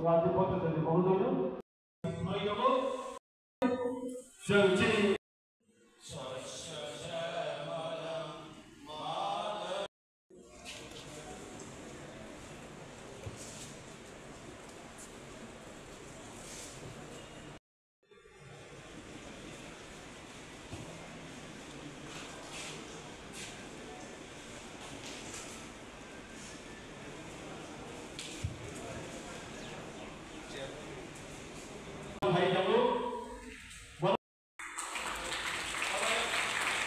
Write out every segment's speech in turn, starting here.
와디버터들이 모르도요. 정치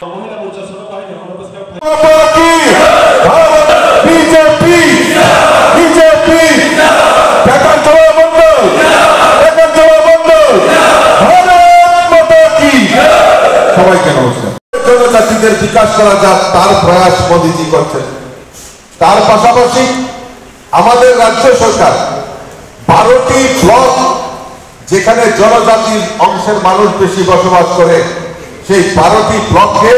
महिला मोर्चा सभापति BJP BJP সবাইকে নমস্কার। জনজাতিদের বিকাশ করা যাক তার প্রয়াস মোদীজি করছেন। তার পাশাপাশি আমাদের রাজ্য সরকার 12টি ব্লক যেখানে জনজাতির অংশের মানুষ বেশি বসবাস করে সেই 12টি ব্লককে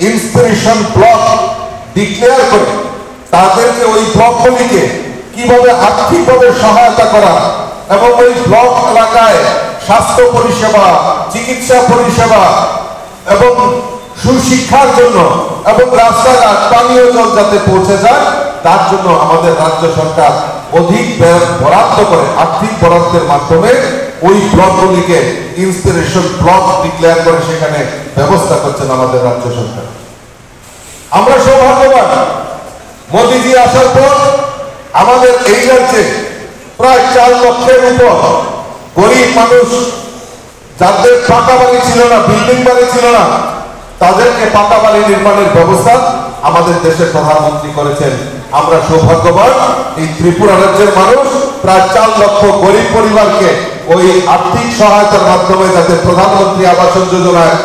ইন্সপিরেশন ব্লক ডিক্লেয়ার করে তাদেরকে ওই ব্লকগুলিকে কিভাবে আর্থিকভাবে সহায়তা করা এবং ওই ব্লক এলাকায় স্বাস্থ্য পরিষেবা, চিকিৎসা পরিষেবা এবং সুশিক্ষার জন্য এবং রাস্তাঘাট, পানীয় জল যাতে পৌঁছে যায় তার জন্য আমাদের রাজ্য সরকার অধিক বরাদ্দ করে আর্থিক বরাদ্দের মাধ্যমে ওই ব্লকগুলিকে ইন্সপিরেশন ব্লক ডিক্লেয়ার করে সেখানে ব্যবস্থা করছেন আমাদের রাজ্য সরকার। আমরা সৌভাগ্যবান, মোদীজি আসার পর আমাদের এই রাজ্যে প্রায় 4 লক্ষের উপর গরিব মানুষ যাদের পাকা বাড়ি ছিল না, বিল্ডিং বাড়ি ছিল না, তাদেরকে পাকা বাড়ি নির্মাণের ব্যবস্থা আমাদের দেশের প্রধানমন্ত্রী করেছেন। আমরা সৌভাগ্যবান, এই ত্রিপুরা রাজ্যের মানুষ প্রায় 4 লক্ষ গরিব পরিবারকে ওই আর্থিক সহায়তার মাধ্যমে যাতে প্রধানমন্ত্রী আবাস যোজনায়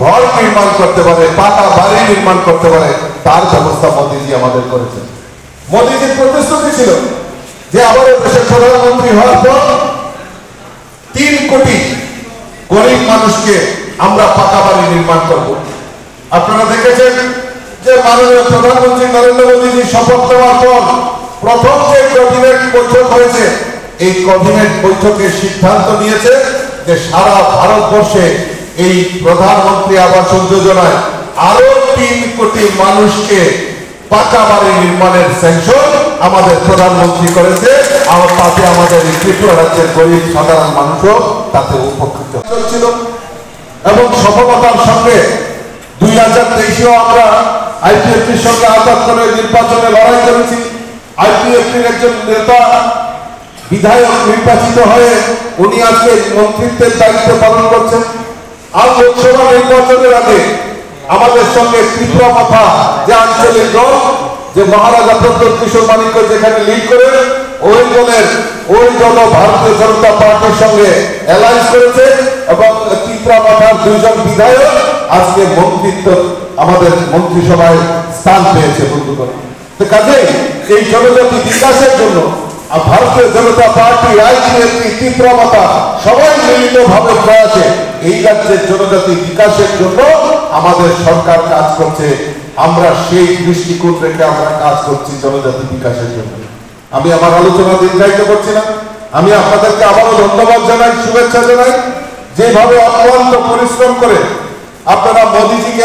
ঘর নির্মাণ করতে পারে, পাকা বাড়ি নির্মাণ করতে পারে তার ব্যবস্থা মোদীজি আমাদের করেছেন। মোদীজির প্রতিশ্রুতি ছিল যে আমাদের দেশের প্রধানমন্ত্রী হওয়ার পর 3 কোটি গরিব মানুষকে আমরা পাকা বাড়ি নির্মাণ করব। আপনারা দেখেছেন যে মাননীয় প্রধানমন্ত্রী নরেন্দ্র মোদীজি শপথ নেওয়ার পর প্রথম যে ক্যাবিনেট বৈঠক হয়েছে, এই ক্যাবিনেট বৈঠকের সিদ্ধান্ত নিয়েছে যে সারা ভারতবর্ষে এই প্রধানমন্ত্রী আবাস যোজনায় আরো 3 কোটি মানুষকে পাকা বাড়ি নির্মাণের স্যাংশন আমাদের প্রধানমন্ত্রী করেছে। আর তাতে আমাদের ত্রিপুরা রাজ্যের গরিব সাধারণ মানুষও তাতে উপকৃত হচ্ছিল এবং সফলতার সঙ্গে 2023-এও আমরা আইপিএফটির সঙ্গে আঘাত করে নির্বাচনে লড়াই করেছি। আইপিএফটির একজন নেতা বিধায়ক নির্বাচিত হয়ে উনি আজকে মন্ত্রিত্বের দায়িত্ব পালন করছেন। আর লোকসভা নির্বাচনের আগে আমাদের সঙ্গে ত্রিপুরা মাথা যে আঞ্চলিক দল, যে মহারাজা প্রদ্যোৎ কিশোর মানিক্য যেখানে লিড করে ওই দল ভারতীয় জনতা পার্টির সঙ্গে অ্যালায়েন্স করেছে এবং ত্রিপুরা মাথার 2 জন বিধায়ক আজকে মন্ত্রিত্ব আমাদের মন্ত্রিসভায় স্থান পেয়েছে। বন্ধুগণ, কাজেই এই জনজাতি বিকাশের জন্য ভারতীয় জনতা পার্টি, আইপিএফটি, ত্রিপুরা মাথা সবাই মিলিতভাবে প্রয়াসে এই রাজ্যের জনজাতি বিকাশের জন্য আমাদের সরকার কাজ করছে। আমরা সেই দৃষ্টিকোণ রেখে আমরা কাজ করছি জনজাতি বিকাশের জন্য। আমি আমার আলোচনা দীর্ঘায়িত করছি না। আমি আপনাদেরকে আবারও ধন্যবাদ জানাই, শুভেচ্ছা জানাই। যেভাবে অক্লান্ত পরিশ্রম করে আপনারা মোদীজিকে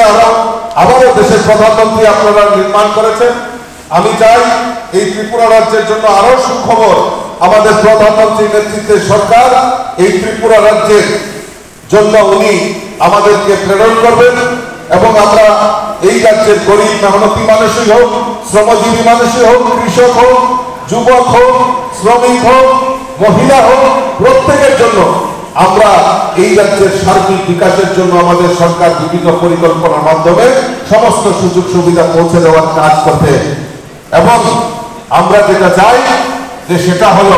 আবারও দেশের প্রধানমন্ত্রী আপনারা নির্মাণ করেছেন। আমি চাই এই ত্রিপুরা রাজ্যের জন্য আরো সুখবর আমাদের প্রধানমন্ত্রীর নেতৃত্বে সরকার এই ত্রিপুরা রাজ্যের জন্য উনি আমাদেরকে প্রেরণ করবেন এবং আমরা এই রাজ্যের গরিব মেহনতি মানুষই হোক, শ্রমজীবী মানুষই হোক, কৃষক হোক, যুবক হোক, শ্রমিক হোক, মহিলা হোক, প্রত্যেকের জন্য আমরা এই রাজ্যের সার্বিক বিকাশের জন্য আমাদের সরকার বিভিন্ন পরিকল্পনার মাধ্যমে সমস্ত সুযোগ সুবিধা পৌঁছে দেওয়ার কাজ করতে এবং আমরা যেটা চাই যে সেটা হলো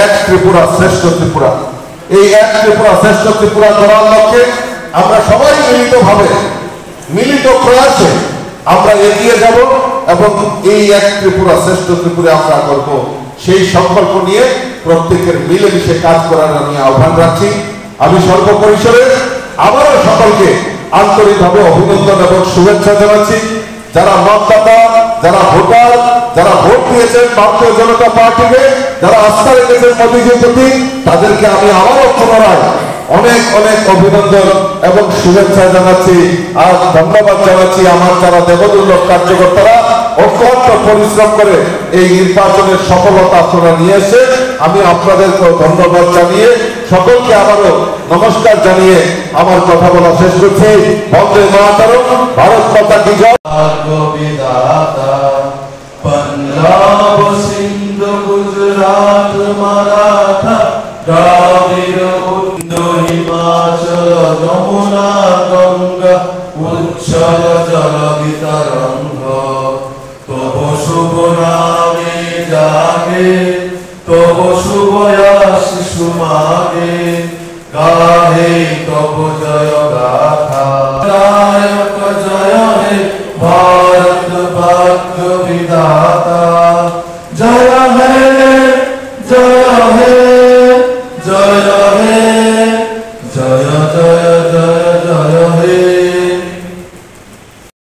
এক ত্রিপুরা শ্রেষ্ঠ ত্রিপুরা। এই এক ত্রিপুরা শ্রেষ্ঠ ত্রিপুরা করার লক্ষ্যে আমরা সবাই মিলিতভাবে মিলিত প্রয়াসে আমরা এগিয়ে যাব এবং এই এক ত্রিপুরা শ্রেষ্ঠ ত্রিপুরা আমরা করব। সেই সংকল্প নিয়ে প্রত্যেকের মিলেমিশে কাজ করার আমি আহ্বান রাখছি। আমি সর্বপরিসরে আবারও সকলকে আন্তরিকভাবে অভিনন্দন এবং শুভেচ্ছা জানাচ্ছি। যারা মতদাতা, যারা ভোটার, যারা ভোট দিয়েছেন ভারতীয় জনতা পার্টিকে যারা আস্থা রেখেছেন মোদীজির প্রতি, তাদেরকে আমি আবারও পুনরায় অনেক অনেক অভিনন্দন এবং শুভেচ্ছা জানাচ্ছি আর ধন্যবাদ জানাচ্ছি। আমার যারা দেবদুর্লভ কার্যকর্তারা অক্লান্ত পরিশ্রম করে এই নির্বাচনের সফলতা আপনারা নিয়ে এসে, আমি আপনাদেরকেও ধন্যবাদ জানিয়ে সকলকে আবারও নমস্কার জানিয়ে আমার কথা বলা শেষ করছি। বন্দে মাতরম, ভারত মাতা কি জয়। पंजाब सिंध गुजरात मराठा द्राविड़ उत्तर हिमाचल यमुना गंगा उच्चल जल वितरंग तब शुभ नामे जागे तब शुभ शिशु मागे गाहे तब जय गाथा गायक जय हे भारत भाग्य विधाता।